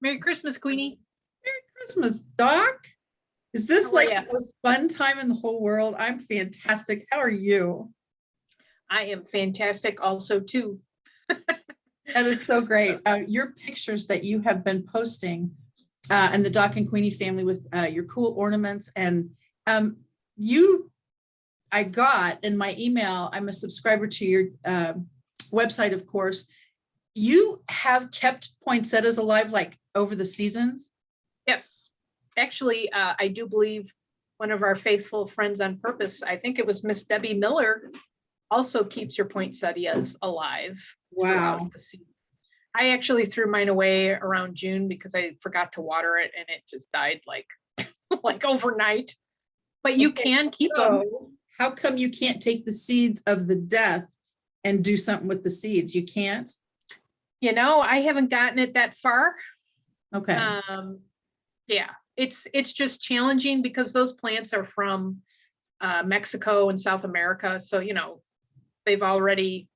Merry Christmas, Queenie. Merry Christmas, Doc. Is this How are like ya? the most fun time in the whole world? I'm fantastic. How are you? I am fantastic also too. That is so great. Your pictures that you have been posting and the Doc and Queenie family with your cool ornaments and you, I got in my email, I'm a subscriber to your website, of course. You have kept poinsettias alive like over the seasons? Yes, actually, I do believe one of our faithful friends on purpose, I think it was Miss Debbie Miller, also keeps your poinsettias alive throughout Wow. the season. I actually threw mine away around June because I forgot to water it and it just died like like overnight. But you Okay, can keep them. so how come you can't take the seeds of the death and do something with the seeds? You can't? You know, I haven't gotten it that far. Okay. Yeah, it's just challenging because those plants are from Mexico and South America. So, you know, they've already,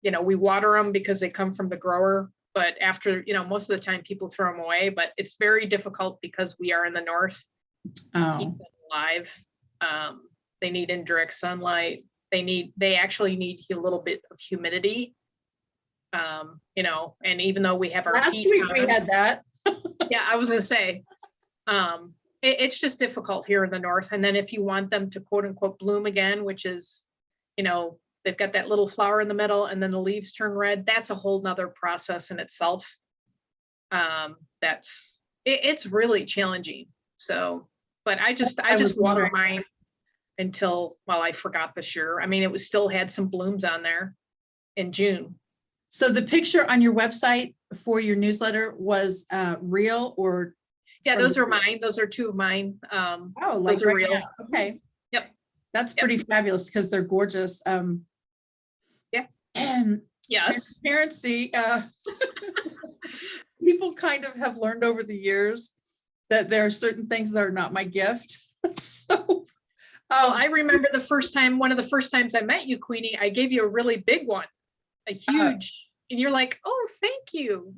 you know, we water them because they come from the grower. But after, you know, most of the time people throw them away, but it's very difficult because we are in the north. Keep Oh, them alive. They need indirect sunlight. They actually need a little bit of humidity. You know, and even though we have our last heat week on we them, had that. yeah, I was gonna say, it's just difficult here in the north. And then if you want them to quote unquote bloom again, which is, you know, they've got that little flower in the middle and then the leaves turn red, that's a whole nother process in itself. It's really challenging. So, but I just was water wondering. mine until, well, I forgot this year. I mean, it was still had some blooms on there in June. So the picture on your website for your newsletter was real or? Yeah, from those the- are mine. Those are two of mine. Oh, like Those are right real. now. Okay. Yep. That's Yep. pretty fabulous because they're gorgeous. Yeah. And Yes. transparency, people kind of have learned over the years that there are certain things that are not my gift. So, Oh, I remember one of the first times I met you, Queenie, I gave you a really big one, a huge, and you're like, oh, thank you.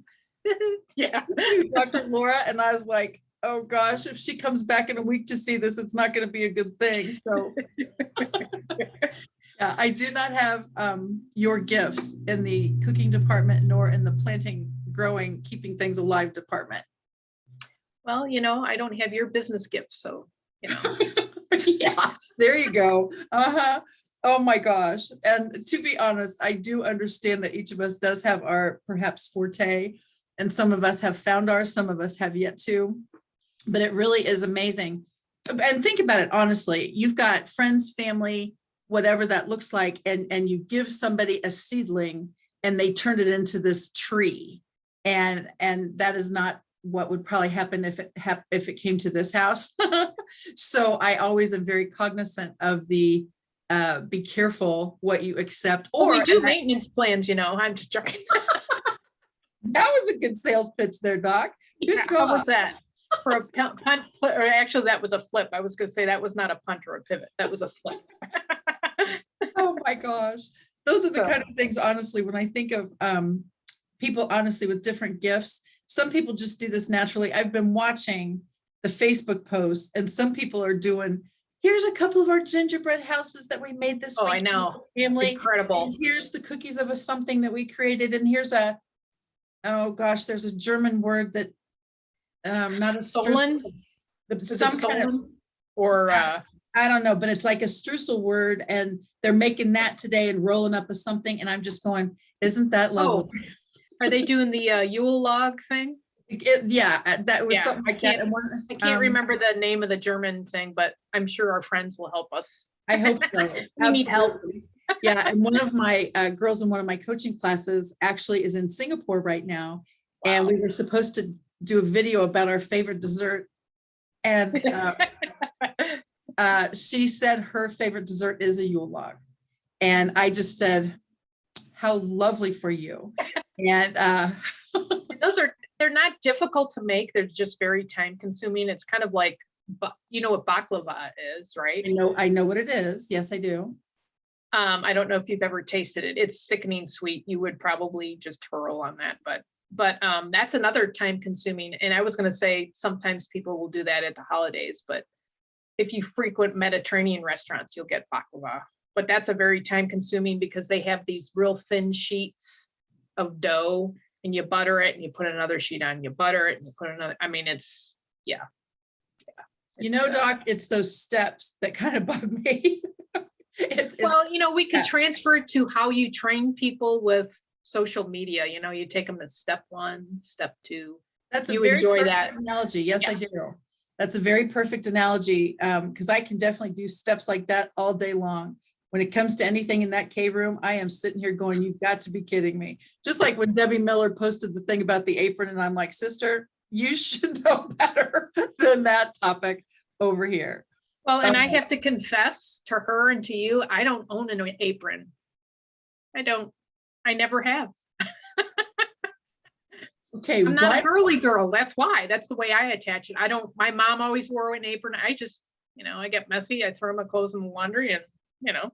Yeah. Dr. Laura, and I was like, oh gosh, if she comes back in a week to see this, it's not going to be a good thing. So yeah, I do not have your gifts in the cooking department nor in the planting, growing, keeping things alive department. Well, you know, I don't have your business gifts, so, you know. Yeah, there you go. Uh-huh. Oh my gosh. And to be honest, I do understand that each of us does have our perhaps forte, and some of us have found ours, some of us have yet to, but it really is amazing. And think about it, honestly, you've got friends, family, whatever that looks like, and you give somebody a seedling and they turn it into this tree. And that is not what would probably happen if it came to this house. So I always am very cognizant of the be careful what you accept. Well, we Or do maintenance plans, you know, I'm just joking. that was a good sales pitch there, Doc. Good Yeah, job. how was that? For a punt, or actually that was a flip. I was gonna say that was not a punt or a pivot. That was a flip. Oh my gosh. Those are the So- kind of things, honestly, when I think of people, honestly, with different gifts, some people just do this naturally. I've been watching the Facebook posts and some people are doing, here's a couple of our gingerbread houses that we made this Oh, week. I know. It's Family. incredible. And here's the cookies of a something that we created. And here's a, oh gosh, there's a German word that not a Stolen? Is it some kind of, stolen? Or I don't know, but it's like a streusel word and they're making that today and rolling up with something. And I'm just going, isn't that lovely? are they doing the Yule log thing? Yeah, that was Yeah, something like that. And one, I can't remember the name of the German thing, but I'm sure our friends will help us. I hope so. We need help. Absolutely. Yeah, and one of my girls in one of my coaching classes actually is in Singapore right now. And Wow. we were supposed to do a video about our favorite dessert. And she said her favorite dessert is a Yule log. And I just said, how lovely for you. And They're not difficult to make. They're just very time consuming. It's kind of like, you know what baklava is, right? I know what it is. Yes, I do. I don't know if you've ever tasted it. It's sickening sweet. You would probably just hurl on that, but But that's another time consuming. And I was going to say, sometimes people will do that at the holidays, but if you frequent Mediterranean restaurants, you'll get baklava. But that's a very time consuming because they have these real thin sheets of dough and you butter it and you put another sheet on, you butter it and you put another, I mean, it's, yeah. You know, Doc, it's those steps that kind of bug me. Well, you know, we could yeah. transfer it to how you train people with social media. You know, you take them to step 1, step 2. That's a You very enjoy perfect that analogy. Yes, Yeah. I do. That's a very perfect analogy, because I can definitely do steps like that all day long. When it comes to anything in that cave room, I am sitting here going, you've got to be kidding me. Just like when Debbie Miller posted the thing about the apron, and I'm like, sister, you should know better than that topic over here. Well, and I have to confess to her and to you, I don't own an apron. I never have. Okay, I'm not a girly girl. That's why. That's the way I attach it. My mom always wore an apron. I just, you know, I get messy. I throw my clothes in the laundry and, you know.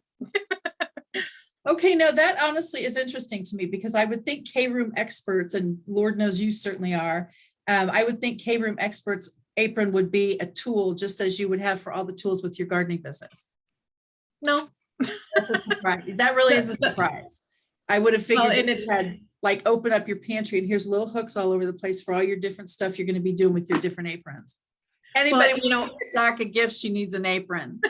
Okay, now that honestly is interesting to me, because I would think K-room experts, and Lord knows you certainly are, I would think K-room experts apron would be a tool just as you would have for all the tools with your gardening business. No. That's a surprise. That really is a surprise. I would have figured and that you had like open up your pantry and here's little hooks all over the place for all your different stuff you're going to be doing with your different aprons. Anybody you know, wants to give Doc a gift, she needs an apron.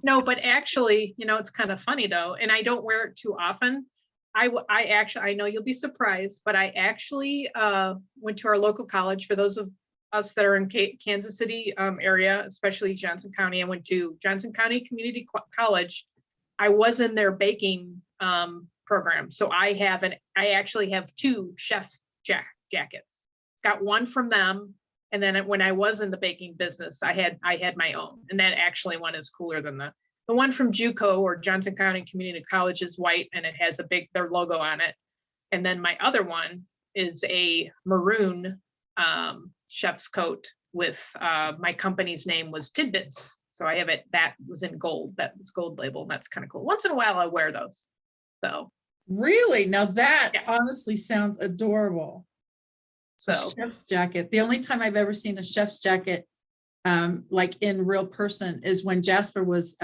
No, but actually, you know, it's kind of funny though, and I don't wear it too often. I actually, I know you'll be surprised, but I actually went to our local college. For those of us that are in Kansas City area, especially Johnson County, I went to Johnson County Community College. I was in their baking program. So I actually have 2 chef's jackets. Got one from them. And then when I was in the baking business, I had my own. And that actually one is cooler than the one from JUCO, or Johnson County Community College, is white and it has their logo on it. And then my other one is a maroon chef's coat with my company's name was Tidbits. So I have it, that was in gold, that was gold label. And that's kind of cool. Once in a while I wear those. So really, now that honestly sounds adorable. So chef's jacket. The only time I've ever seen a chef's jacket like in real person is when Jasper was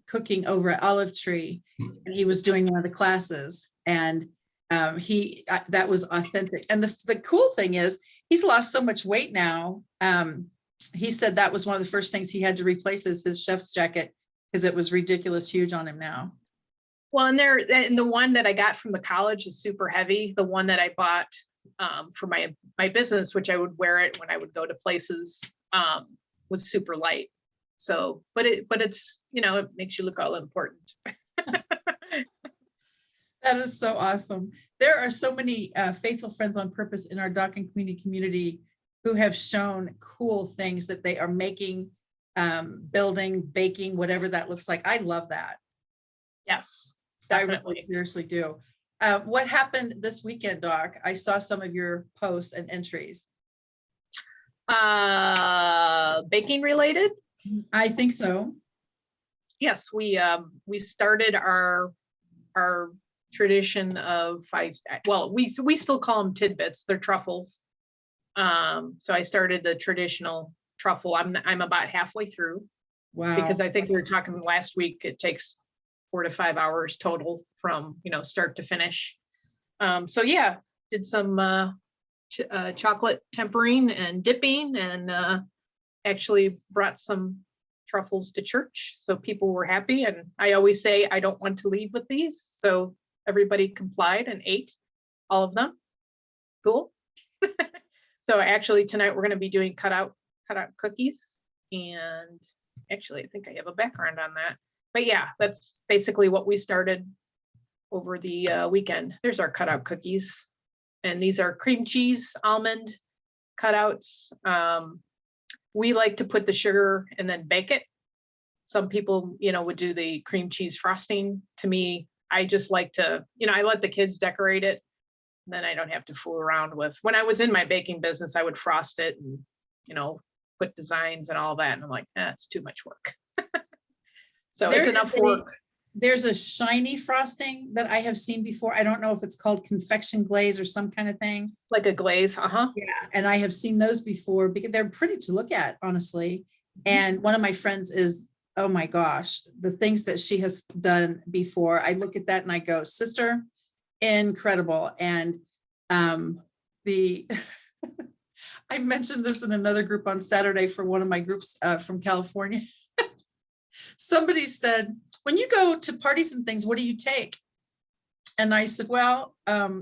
cooking over at Olive Tree, and he was doing one of the classes, and that was authentic. And the cool thing is he's lost so much weight now. He said that was one of the first things he had to replace is his chef's jacket, because it was ridiculous huge on him now. Well, and the one that I got from the college is super heavy. The one that I bought for my business, which I would wear it when I would go to places, was super light. So, but it's, you know, it makes you look all important. That is so awesome. There are so many faithful friends on purpose in our Doc and Queenie community who have shown cool things that they are making, building, baking, whatever that looks like. I love that. Yes, definitely. I really seriously do. What happened this weekend, Doc? I saw some of your posts and entries. Baking related? I think so. Yes, we started our tradition of we still call them tidbits. They're truffles. So I started the traditional truffle. I'm about halfway through. Wow. Because I think we were talking last week, it takes 4 to 5 hours total from, you know, start to finish. So yeah, did some chocolate tempering and dipping, and actually brought some truffles to church. So people were happy. And I always say, I don't want to leave with these. So everybody complied and ate all of them. Cool. So actually tonight we're going to be doing cut out cookies. And actually, I think I have a background on that. But yeah, that's basically what we started over the weekend. There's our cutout cookies. And these are cream cheese, almond cutouts. We like to put the sugar and then bake it. Some people, you know, would do the cream cheese frosting. To me, I just like to, you know, I let the kids decorate it. Then I don't have to fool around with. When I was in my baking business, I would frost it and, you know, put designs and all that. And I'm like, it's too much work. So it's enough work. there's a shiny frosting that I have seen before. I don't know if it's called confection glaze or some kind of thing. Like a glaze, Yeah, and I have seen those before because they're pretty to look at, honestly. And one of my friends is, oh my gosh, the things that she has done before. I look at that and I go, sister, incredible. And the I mentioned this in another group on Saturday for one of my groups from California. Somebody said, when you go to parties and things, what do you take? And I said, well,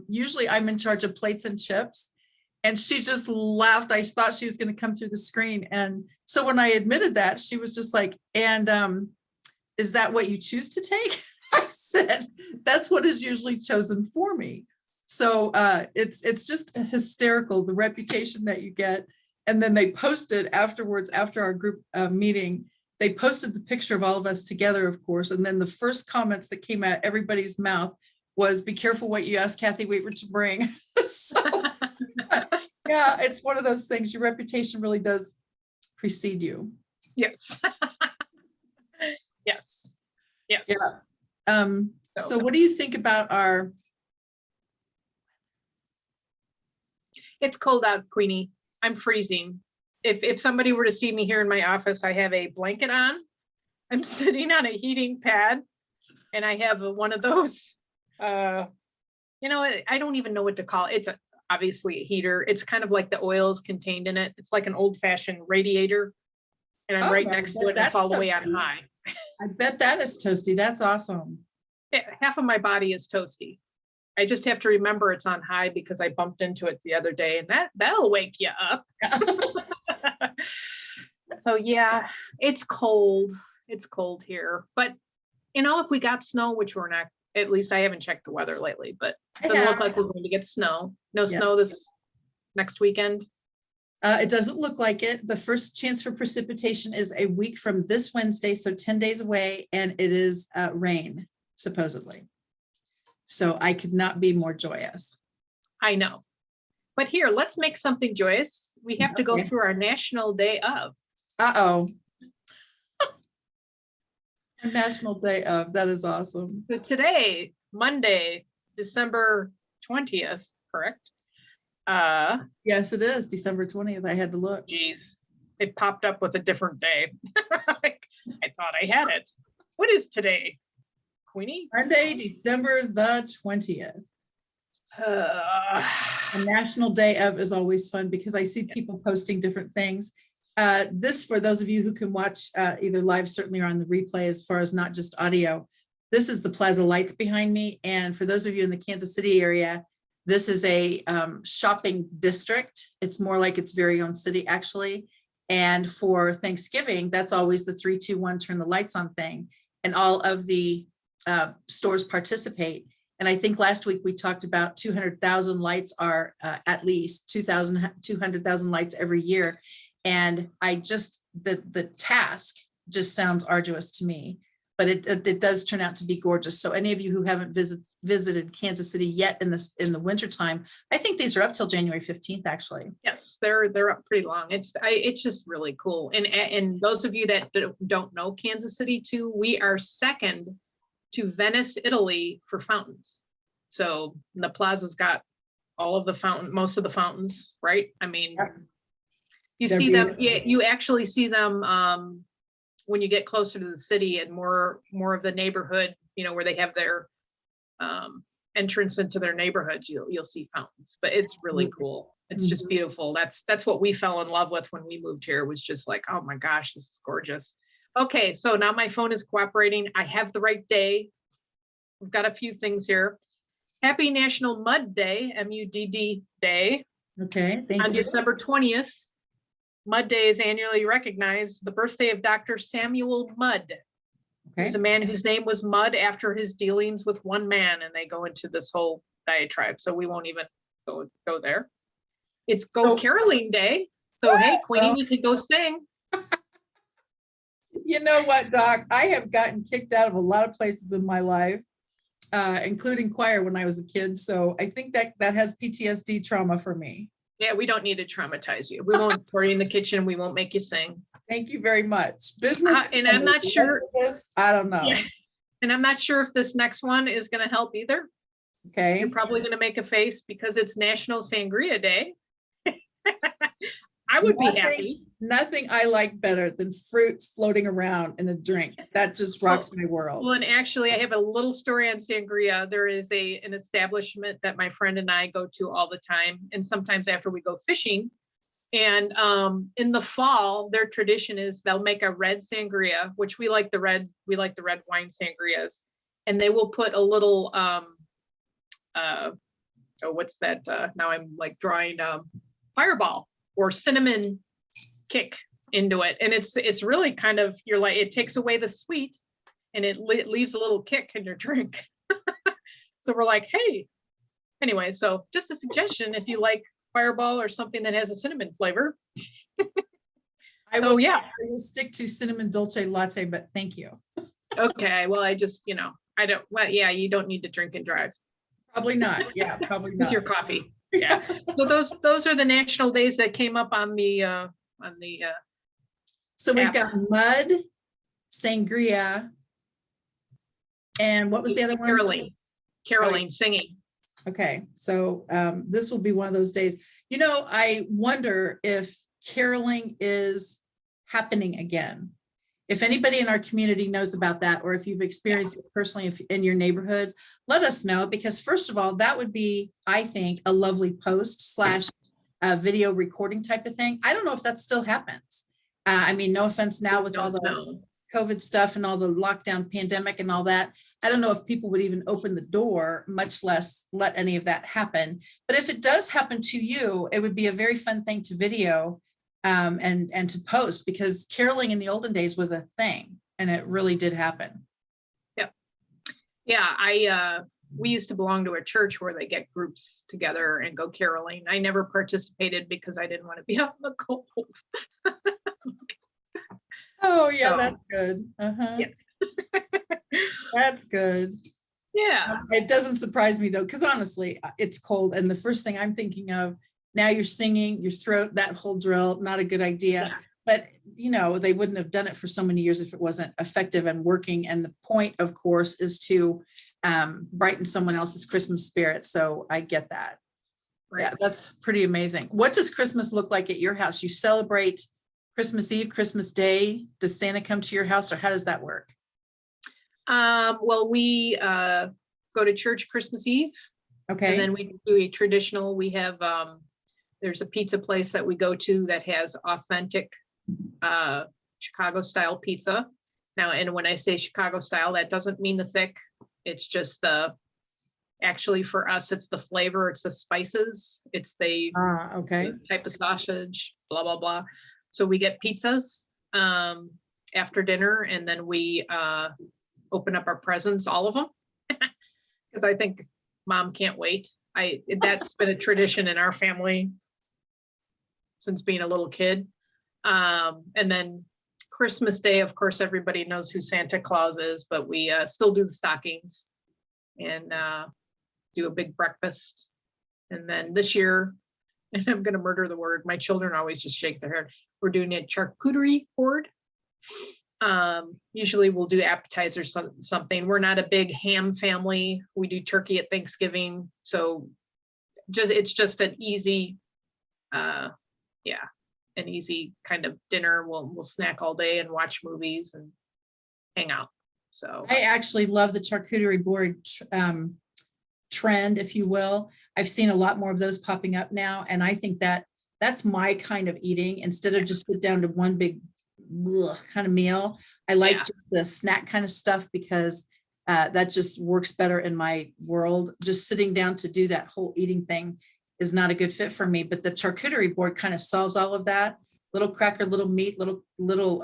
usually I'm in charge of plates and chips. And she just laughed. I thought she was going to come through the screen. And so when I admitted that, she was just like, and is that what you choose to take? I said, that's what is usually chosen for me. So it's just hysterical, the reputation that you get. And then they posted afterwards, after our group meeting, they posted the picture of all of us together, of course. And then the first comments that came out everybody's mouth was, be careful what you ask Kathy Weaver to bring. So yeah, it's one of those things. Your reputation really does precede you. yes. Yes. Yes. Yeah. So what do you think about our? It's cold out, Queenie. I'm freezing. If somebody were to see me here in my office, I have a blanket on. I'm sitting on a heating pad and I have one of those, I don't even know what to call it. It's obviously a heater. It's kind of like the oils contained in it. It's like an old fashioned radiator. And I'm right next to it. It's all the way on high. I bet that is toasty. That's awesome. Yeah, half of my body is toasty. I just have to remember it's on high because I bumped into it the other day, and that'll wake you up. So yeah, it's cold. It's cold here. But if we got snow, which we're not, at least I haven't checked the weather lately, but it doesn't look like we're going to get snow. No snow this next weekend. It doesn't look like it. The first chance for precipitation is a week from this Wednesday, so 10 days away, and it is rain, supposedly. So I could not be more joyous. I know. But here, let's make something joyous. We have to go through our National Day of. Uh-oh. National Day of. That is awesome. So today, Monday, December 20th, correct? Yes, it is December 20th. I had to look. Geez, it popped up with a different day. I thought I had it. What is today, Queenie? Monday, December the 20th. A National Day of is always fun because I see people posting different things. This, for those of you who can watch either live, certainly, or on the replay, as far as not just audio, this is the Plaza Lights behind me. And for those of you in the Kansas City area, this is a shopping district. It's more like its very own city, actually. And for Thanksgiving, that's always the 3, 2, 1, turn the lights on thing. And all of the stores participate. And I think last week we talked about 200,000 lights are at least 200,000 lights every year. And I just, the task just sounds arduous to me, but it does turn out to be gorgeous. So any of you who haven't visited Kansas City yet in the wintertime, I think these are up till January 15th, actually. Yes, they're up pretty long. It's just really cool. And those of you that don't know Kansas City too, we are second to Venice, Italy for fountains. So the plaza's got all of the most of the fountains, right? I mean, you see them, you actually see them when you get closer to the city and more of the neighborhood, where they have their entrance into their neighborhoods, you'll see fountains, but it's really cool. It's just beautiful. That's what we fell in love with when we moved here, was just like, oh my gosh, this is gorgeous. Okay, so now my phone is cooperating. I have the right day. We've got a few things here. Happy National Mud Day, MUDD Day. Okay, thank you. On December 20th, Mud Day is annually recognized the birthday of Dr. Samuel Mudd. Okay. He's a man whose name was Mudd after his dealings with one man, and they go into this whole diatribe, so we won't even go there. It's Go Caroling Day. So hey, Queenie, we could go sing. You know what, Doc? I have gotten kicked out of a lot of places in my life, including choir when I was a kid. So I think that has PTSD trauma for me. Yeah, we don't need to traumatize you. We won't pour you in the kitchen. We won't make you sing. Thank you very much. Business. And I'm not sure. I don't know. And I'm not sure if this next one is going to help either. Okay. You're probably going to make a face because it's National Sangria Day. I would be happy. Nothing I like better than fruit floating around in a drink. That just rocks my world. Well, and actually I have a little story on sangria. There is an establishment that my friend and I go to all the time. And sometimes after we go fishing, and in the fall, their tradition is they'll make a red sangria, which we like the red wine sangrias. And they will put a little, what's that? Now I'm like drawing Fireball or cinnamon kick into it. And it's really kind of, you're like, it takes away the sweet and it leaves a little kick in your drink. So we're like, hey, anyway, so just a suggestion, if you like Fireball or something that has a cinnamon flavor. I will stick to cinnamon dolce latte, but thank you. Okay, well, I just, I don't, well, yeah, you don't need to drink and drive. Probably not. Yeah, probably not. With your coffee. Yeah. So those are the national days that came up on the So we've got mud, sangria, and what was the other one? Caroling, singing. Okay, so this will be one of those days. I wonder if caroling is happening again. If anybody in our community knows about that, or if you've experienced it personally in your neighborhood, let us know, because first of all, that would be, I think, a lovely post / video recording type of thing. I don't know if that still happens. I mean, no offense now with all the COVID stuff and all the lockdown pandemic and all that. I don't know if people would even open the door, much less let any of that happen. But if it does happen to you, it would be a very fun thing to video and to post, because caroling in the olden days was a thing and it really did happen. Yep. Yeah, we used to belong to a church where they get groups together and go caroling. I never participated because I didn't want to be out in the cold. Oh yeah, so, that's good. Yeah. That's good. Yeah. It doesn't surprise me though, because honestly, it's cold. And the first thing I'm thinking of, now you're singing, your throat, that whole drill, not a good idea. Yeah. But, they wouldn't have done it for so many years if it wasn't effective and working. And the point, of course, is to brighten someone else's Christmas spirit. So I get that. Right. Yeah, that's pretty amazing. What does Christmas look like at your house? You celebrate Christmas Eve, Christmas Day? Does Santa come to your house, or how does that work? Well, we go to church Christmas Eve. Okay. And then we do a traditional, we have, there's a pizza place that we go to that has authentic Chicago style pizza. Now, and when I say Chicago style, that doesn't mean the thick. It's just actually for us, it's the flavor, it's the spices, it's the, okay. It's the type of sausage, blah, blah, blah. So we get pizzas after dinner, and then we open up our presents, all of them, because I think Mom can't wait. That's been a tradition in our family since being a little kid. And then Christmas Day, of course, everybody knows who Santa Claus is, but we still do the stockings and do a big breakfast. And then this year, and I'm going to murder the word, my children always just shake their head, we're doing a charcuterie board. Usually we'll do appetizers, something. We're not a big ham family. We do turkey at Thanksgiving. So it's just an easy, an easy kind of dinner. We'll snack all day and watch movies and hang out. So I actually love the charcuterie board trend, if you will. I've seen a lot more of those popping up now. And I think that's my kind of eating, instead of just sit down to one big kind of meal. I like just the snack kind of stuff, because that just works better in my world. Just sitting down to do that whole eating thing is not a good fit for me. But the charcuterie board kind of solves all of that. Little cracker, little meat, little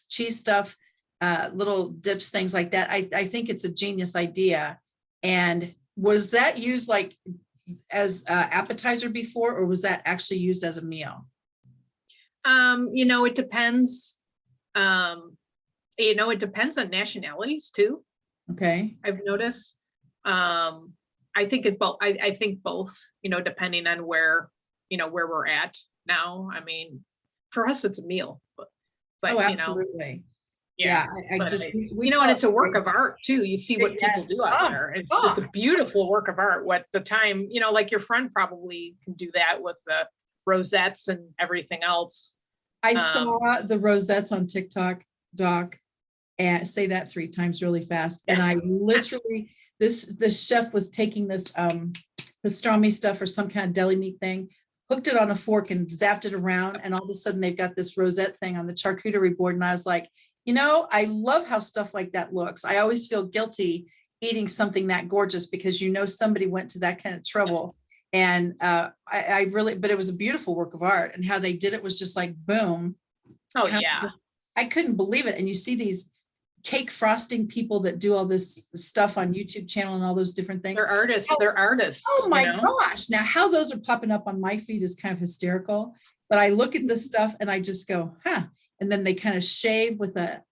cheese stuff, little dips, things like that. I think it's a genius idea. And was that used like as appetizer before, or was that actually used as a meal? It depends. It depends on nationalities too. Okay. I've noticed. I think I think both, depending on where we're at now. I mean, for us, it's a meal, but oh, absolutely. Yeah. I But just, you know, and it's a work of art too. You see what people Yes. do out Oh, there. It's just gosh. a beautiful work of art. What the time, you know, like your friend probably can do that with the rosettes and everything else. I saw the rosettes on TikTok, Doc, and say that 3 times really fast. And I literally, this chef was taking this pastrami stuff or some kind of deli meat thing, hooked it on a fork and zapped it around. And all of a sudden they've got this rosette thing on the charcuterie board. And I was like, you know, I love how stuff like that looks. I always feel guilty eating something that gorgeous because you know somebody went to that kind of trouble. And I really, but it was a beautiful work of art, and how they did it was just like, boom. Oh yeah. I couldn't believe it. And you see these cake frosting people that do all this stuff on YouTube channel and all those different things. They're artists. They're artists. Oh my you know? gosh. Now how those are popping up on my feed is kind of hysterical, but I look at this stuff and I just go, huh. And then they kind of shave with a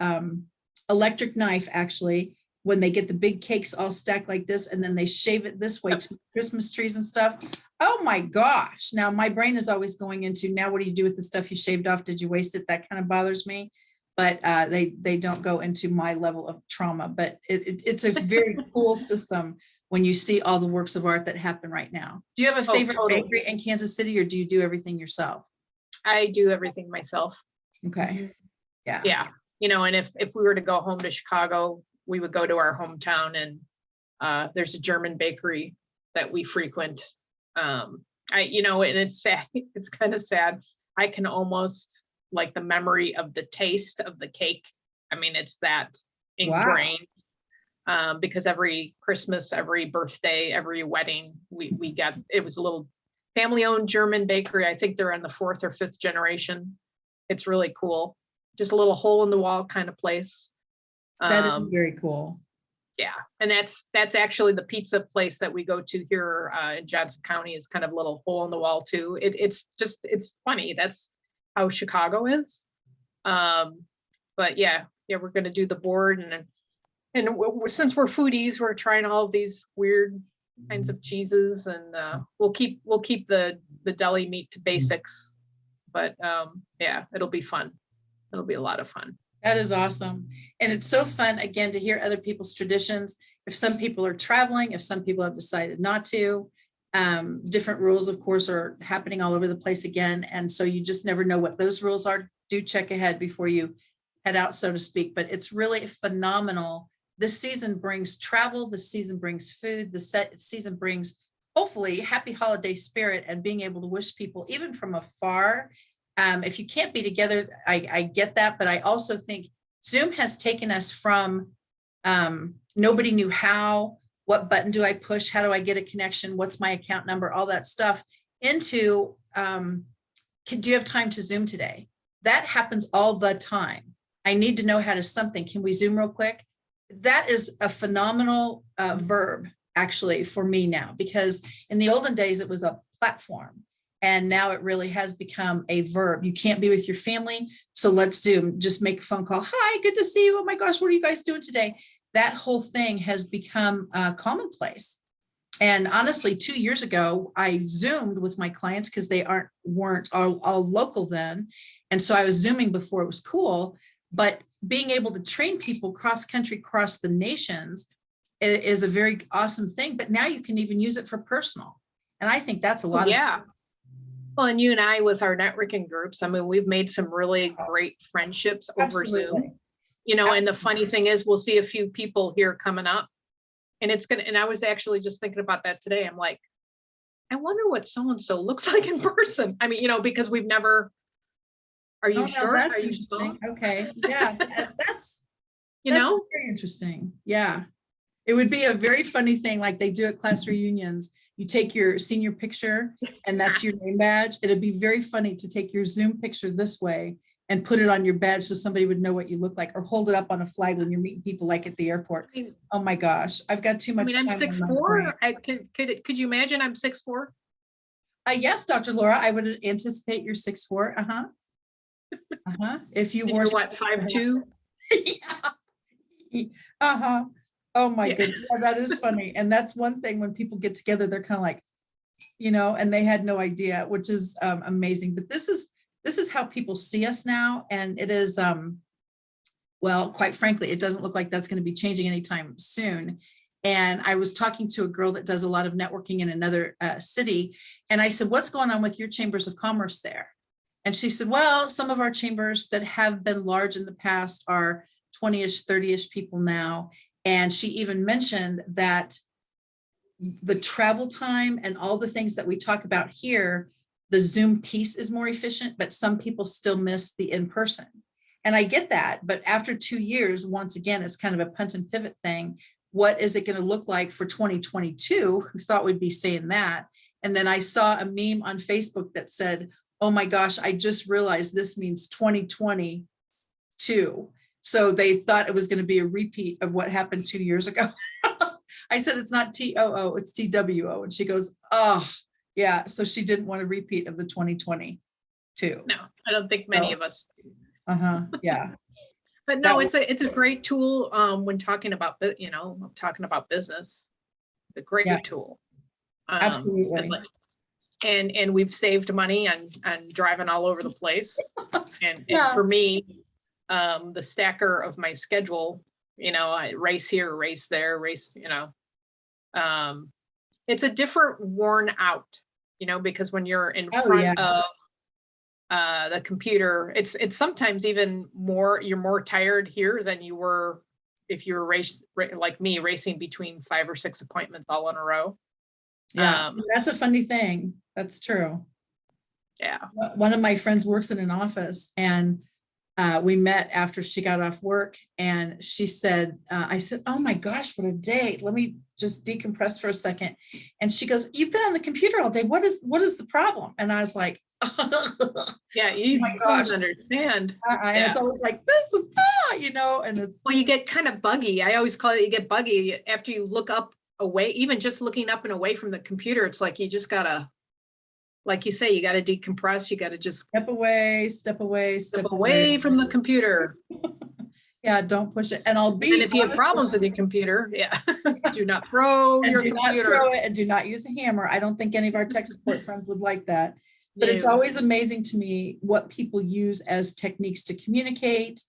electric knife, actually, when they get the big cakes all stacked like this, and then they shave it this way to Christmas trees and stuff. Oh my gosh. Now my brain is always going into, now what do you do with the stuff you shaved off? Did you waste it? That kind of bothers me. But they don't go into my level of trauma, but it's a very cool system when you see all the works of art that happen right now. Do you have a favorite bakery in Kansas City, or do you do everything yourself? I do everything myself. Okay. Yeah. Yeah. You know, and if we were to go home to Chicago, we would go to our hometown, and there's a German bakery that we frequent. You know, and it's sad. It's kind of sad. I can almost like the memory of the taste of the cake. I mean, it's that ingrained. Because every Christmas, every birthday, every wedding, we get, it was a little family-owned German bakery. I think they're in the 4th or 5th generation. It's really cool. Just a little hole in the wall kind of place. That is very cool. Yeah, and that's actually the pizza place that we go to here in Johnson County, is kind of a little hole in the wall too. It's funny. That's how Chicago is. But yeah, we're going to do the board, and since we're foodies, we're trying all of these weird kinds of cheeses, and we'll keep the deli meat to basics. But yeah, it'll be fun. It'll be a lot of fun. That is awesome. And it's so fun, again, to hear other people's traditions. If some people are traveling, if some people have decided not to, different rules, of course, are happening all over the place again. And so you just never know what those rules are. Do check ahead before you head out, so to speak. But it's really phenomenal. This season brings travel. The season brings food. The season brings, hopefully, happy holiday spirit, and being able to wish people, even from afar. If you can't be together, I get that, but I also think Zoom has taken us from nobody knew how, what button do I push, how do I get a connection, what's my account number, all that stuff, into do you have time to Zoom today? That happens all the time. I need to know how to something. Can we Zoom real quick? That is a phenomenal verb, actually, for me now, because in the olden days, it was a platform. And now it really has become a verb. You can't be with your family, so let's Zoom. Just make a phone call. Hi, good to see you. Oh my gosh, what are you guys doing today? That whole thing has become commonplace. And honestly, 2 years ago, I Zoomed with my clients because they weren't all local then. And so I was Zooming before it was cool. But being able to train people cross country, across the nations is a very awesome thing. But now you can even use it for personal. And I think that's a lot of fun. Well, and you and I with our networking groups, I mean, we've made some really great friendships over Zoom, you know, and the funny thing is we'll see a few people here coming up, and and I was actually just thinking about that today. I'm like, I wonder what so-and-so looks like in person. I mean, you know, because we've never, are you sure? That's are you interesting. Okay. Yeah. That's very interesting. Yeah. It would be a very funny thing, like they do at class reunions. You take your senior picture and that's your name badge. It'd be very funny to take your Zoom picture this way and put it on your badge so somebody would know what you look like, or hold it up on a flag when you're meeting people like at the airport. Oh my gosh, I've got too much time. I'm 6'4". Could you imagine I'm 6'4"? Yes, Dr. Laura, I would anticipate you're 6'4". If you were what, 5'2"? Yeah. Oh my goodness, that is funny. And that's one thing, when people get together, they're kind of like, you know, and they had no idea, which is amazing. But this is how people see us now. And it is, Well, quite frankly, it doesn't look like that's going to be changing anytime soon. And I was talking to a girl that does a lot of networking in another city. And I said, what's going on with your chambers of commerce there? And she said, well, some of our chambers that have been large in the past are 20-ish, 30-ish people now. And she even mentioned that the travel time and all the things that we talk about here, the Zoom piece is more efficient, but some people still miss the in-person. And I get that, but after 2 years, once again, it's kind of a punt and pivot thing. What is it going to look like for 2022? Who thought we'd be saying that? And then I saw a meme on Facebook that said, oh my gosh, I just realized this means 2022. So they thought it was going to be a repeat of what happened 2 years ago. I said, it's not TOO, it's TWO. And she goes, oh, yeah. So she didn't want a repeat of the 2022. No, I don't think many of us. Yeah. But no, it's a great tool when talking about, talking about business. It's a great tool. Absolutely. And we've saved money on driving all over the place. And for me, the stacker of my schedule, I race here, race there, race, it's a different worn out, because when you're in front of the computer, it's sometimes even more, you're more tired here than you were if you were like me, racing between 5 or 6 appointments all in a row. Yeah, that's a funny thing. That's true. Yeah. One of my friends works in an office, and we met after she got off work, and she said, I said, oh my gosh, what a day. Let me just decompress for a second. And she goes, you've been on the computer all day. What is the problem? And I was like, yeah, you don't understand. And it's always like this, and it's. Well, you get kind of buggy. I always call it, you get buggy after you look up away, even just looking up and away from the computer. It's like, you just gotta, like you say, you got to decompress. You got to just step away from the computer. Yeah, don't push it. And And if you have problems with your computer, do not throw your computer. Do not throw it, and do not use a hammer. I don't think any of our tech support friends would like that. But it's always amazing to me what people use as techniques to communicate,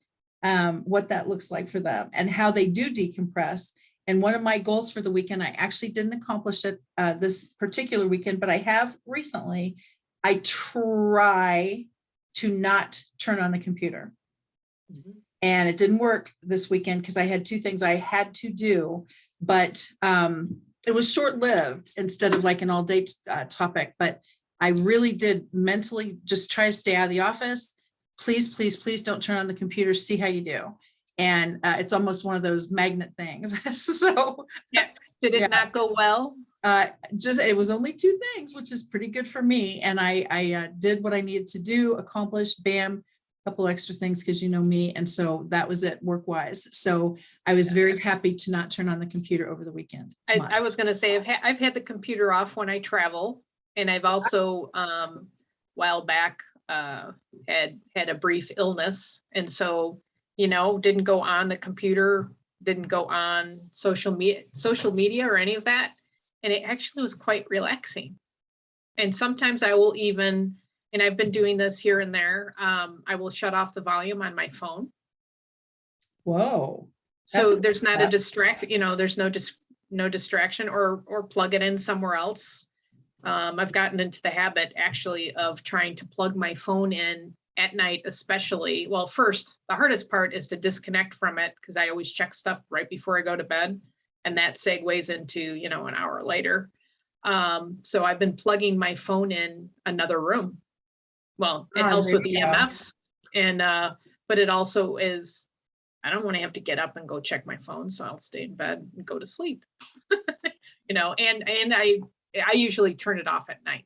what that looks like for them, and how they do decompress. And one of my goals for the weekend, I actually didn't accomplish it this particular weekend, but I have recently. I try to not turn on the computer. Mm-hmm. And it didn't work this weekend because I had 2 things I had to do, but it was short-lived instead of like an all-day topic. But I really did mentally just try to stay out of the office. Please, please, please don't turn on the computer. See how you do. And it's almost one of those magnet things. So did it not go well? It was only 2 things, which is pretty good for me. And I did what I needed to do, accomplished, bam, a couple extra things because you know me. And so that was it work-wise. So I was very happy to not turn on the computer over the weekend. I was going to say, I've had the computer off when I travel. And I've also, while back, had a brief illness. And so, didn't go on the computer, didn't go on social media or any of that. And it actually was quite relaxing. And sometimes I will even, and I've been doing this here and there, I will shut off the volume on my phone. Whoa. So there's not a there's no distraction, or plug it in somewhere else. I've gotten into the habit actually of trying to plug my phone in at night, especially. Well, first, the hardest part is to disconnect from it because I always check stuff right before I go to bed. And that segues into, an hour later. So I've been plugging my phone in another room. Well, it helps with EMFs. And, but it also is, I don't want to have to get up and go check my phone. So I'll stay in bed and go to sleep, and I usually turn it off at night.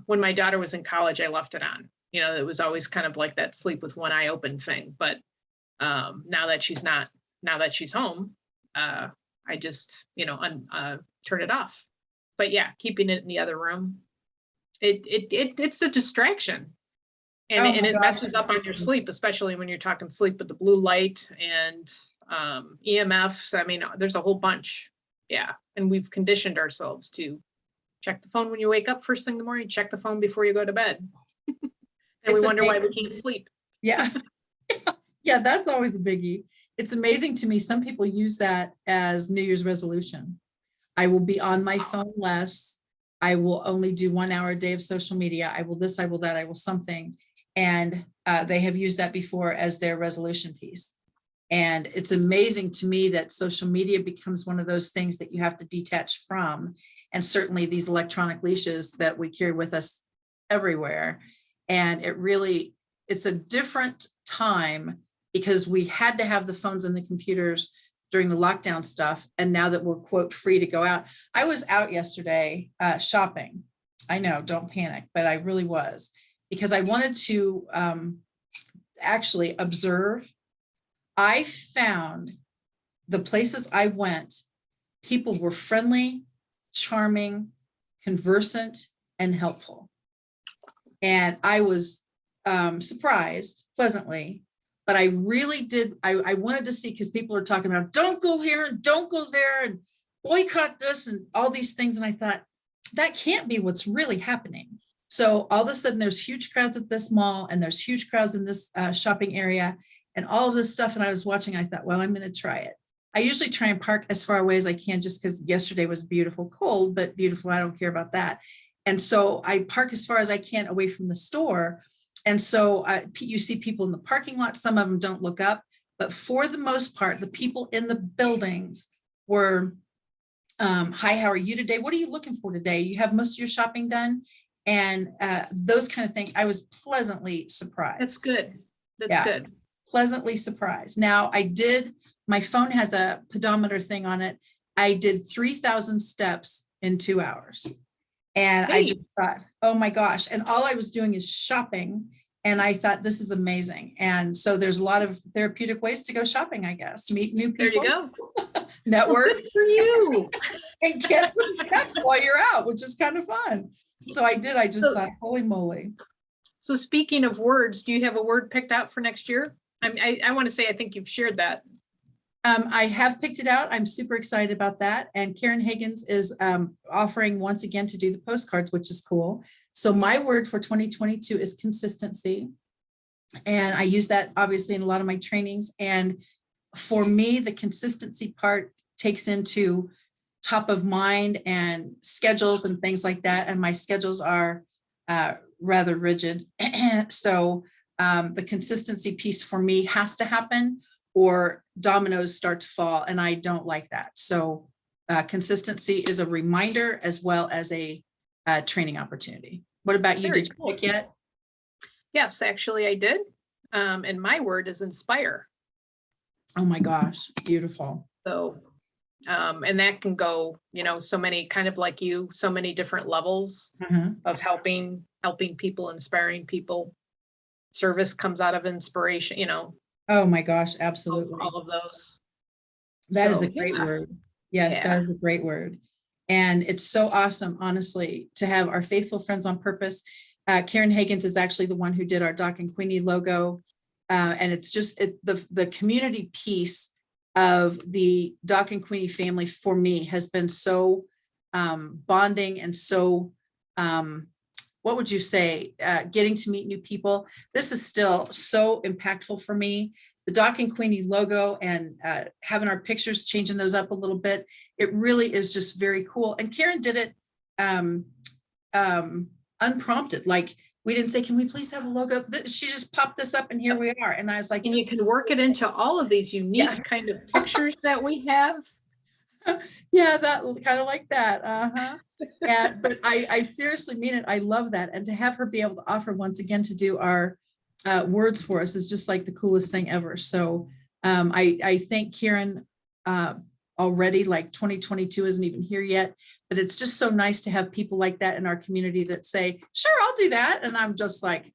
When my daughter was in college, I left it on. It was always kind of like that sleep with one eye open thing. But now that she's home, I just, turn it off. But yeah, keeping it in the other room, it's a distraction. And it messes up on your sleep, especially when you're talking sleep with the blue light and EMFs. I mean, there's a whole bunch. Yeah. And we've conditioned ourselves to check the phone when you wake up first thing in the morning, check the phone before you go to bed. And we wonder why we can't sleep. Yeah. Yeah, that's always a biggie. It's amazing to me. Some people use that as New Year's resolution. I will be on my phone less. I will only do 1 hour a day of social media. I will this, I will that, I will something. And they have used that before as their resolution piece. And it's amazing to me that social media becomes one of those things that you have to detach from. And certainly these electronic leashes that we carry with us everywhere. And it's a different time because we had to have the phones and the computers during the lockdown stuff. And now that we're quote free to go out, I was out yesterday shopping. I know, don't panic, but I really was, because I wanted to actually observe. I found the places I went, people were friendly, charming, conversant, and helpful. And I was surprised pleasantly, but I really did. I wanted to see, because people are talking about don't go here and don't go there and boycott this and all these things. And I thought that can't be what's really happening. So all of a sudden there's huge crowds at this mall and there's huge crowds in this shopping area and all of this stuff. And I was watching, I thought, well, I'm going to try it. I usually try and park as far away as I can, just because yesterday was beautiful, cold, but beautiful. I don't care about that. And so I park as far as I can away from the store. And so you see people in the parking lot. Some of them don't look up, but for the most part, the people in the buildings were, hi, how are you today? What are you looking for today? You have most of your shopping done? And those kind of things. I was pleasantly surprised. That's good. That's good. Pleasantly surprised. Now my phone has a pedometer thing on it. I did 3,000 steps in 2 hours. And I just thought, oh my gosh. And all I was doing is shopping. And I thought, this is amazing. And so there's a lot of therapeutic ways to go shopping, I guess. Meet new people. There you go. Network. Well, good for you. And get some steps while you're out, which is kind of fun. So I did. I just thought, holy moly. So speaking of words, do you have a word picked out for next year? I want to say, I think you've shared that. I have picked it out. I'm super excited about that. And Karen Higgins is offering once again to do the postcards, which is cool. So my word for 2022 is consistency. And I use that obviously in a lot of my trainings. And for me, the consistency part takes into top of mind and schedules and things like that. And my schedules are rather rigid. So the consistency piece for me has to happen, or dominoes start to fall, and I don't like that. So consistency is a reminder as well as a training opportunity. What about you? Did you pick yet? Yes, actually I did. And my word is inspire. Oh my gosh, beautiful. So, and that can go, so many, kind of like you, so many different levels of helping people, inspiring people. Service comes out of inspiration, Oh my gosh, absolutely. All of those. That is a great word. Yes, that is a great word. And it's so awesome, honestly, to have our faithful friends on purpose. Karen Higgins is actually the one who did our Doc and Queenie logo. And it's just the community piece of the Doc and Queenie family for me has been so bonding and so what would you say, getting to meet new people. This is still so impactful for me. The Doc and Queenie logo and having our pictures, changing those up a little bit. It really is just very cool. And Karen did it unprompted. Like, we didn't say, can we please have a logo? She just popped this up and here we are. And I was like, and you can work it into all of these unique kind of pictures that we have. Yeah, that kind of like that. And but I seriously mean it. I love that. And to have her be able to offer once again to do our words for us is just like the coolest thing ever. So I thank Karen already. Like 2022 isn't even here yet, but it's just so nice to have people like that in our community that say, sure, I'll do that. And I'm just like,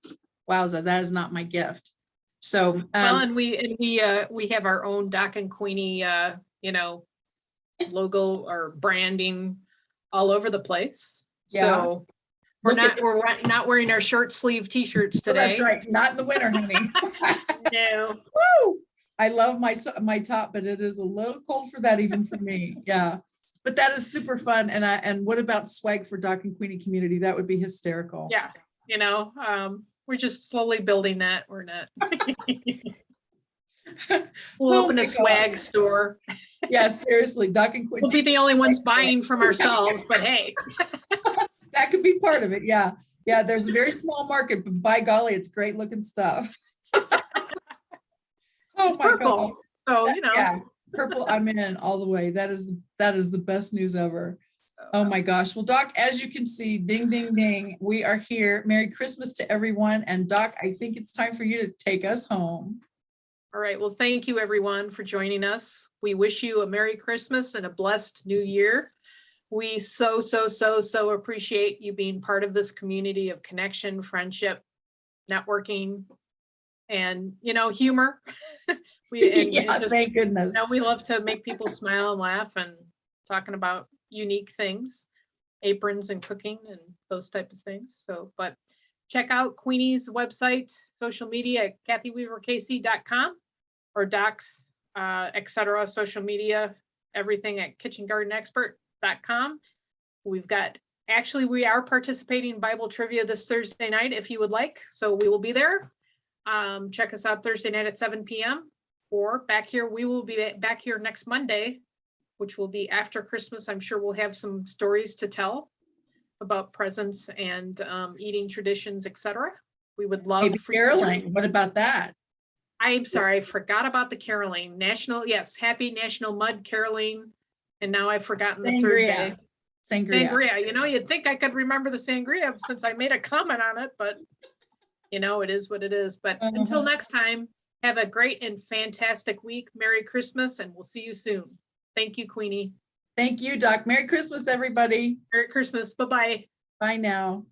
wowza, that is not my gift. So well, and we have our own Doc and Queenie logo or branding all over the place. Yeah. So we're not wearing our short sleeve t-shirts today. That's right. Not in the winter, honey. No. Woo! I love my top, but it is a little cold for that even for me. Yeah. But that is super fun. And what about swag for Doc and Queenie community? That would be hysterical. Yeah. We're just slowly building that. We're not. We'll Oh open my a God. swag store. Yeah, seriously, Doc and We'll be Quinty. the only ones buying from ourselves, but hey, That could be part of it. Yeah. Yeah. There's a very small market, but by golly, it's great looking stuff. Oh it's my God. purple. So, you know. Yeah. Purple, I'm in all the way. That is the best news ever. Oh my gosh. Well, Doc, as you can see, ding, ding, ding, we are here. Merry Christmas to everyone. And Doc, I think it's time for you to take us home. All right. Well, thank you everyone for joining us. We wish you a Merry Christmas and a blessed New Year. We so appreciate you being part of this community of connection, friendship, networking, and, you know, humor. Yeah, thank goodness. We love to make people smile and laugh and talking about unique things, aprons and cooking and those type of things. So, but check out Queenie's website, social media at kathyweaverkc.com or Doc's, etc. social media, everything at kitchengardenexpert.com. We've got, actually, we are participating in Bible trivia this Thursday night if you would like. So we will be there. Check us out Thursday night at 7 p.m. or back here. We will be back here next Monday, which will be after Christmas. I'm sure we'll have some stories to tell about presents and eating traditions, etc. We would love Maybe caroling. What about that? I'm sorry, I forgot about the caroling. Happy National Mud Caroling. And now I've forgotten the third day. Sangria. You know, you'd think I could remember the sangria since I made a comment on it, but you know, it is what it is. But until next time, have a great and fantastic week. Merry Christmas, and we'll see you soon. Thank you, Queenie. Thank you, Doc. Merry Christmas, everybody. Merry Christmas. Bye-bye. Bye now.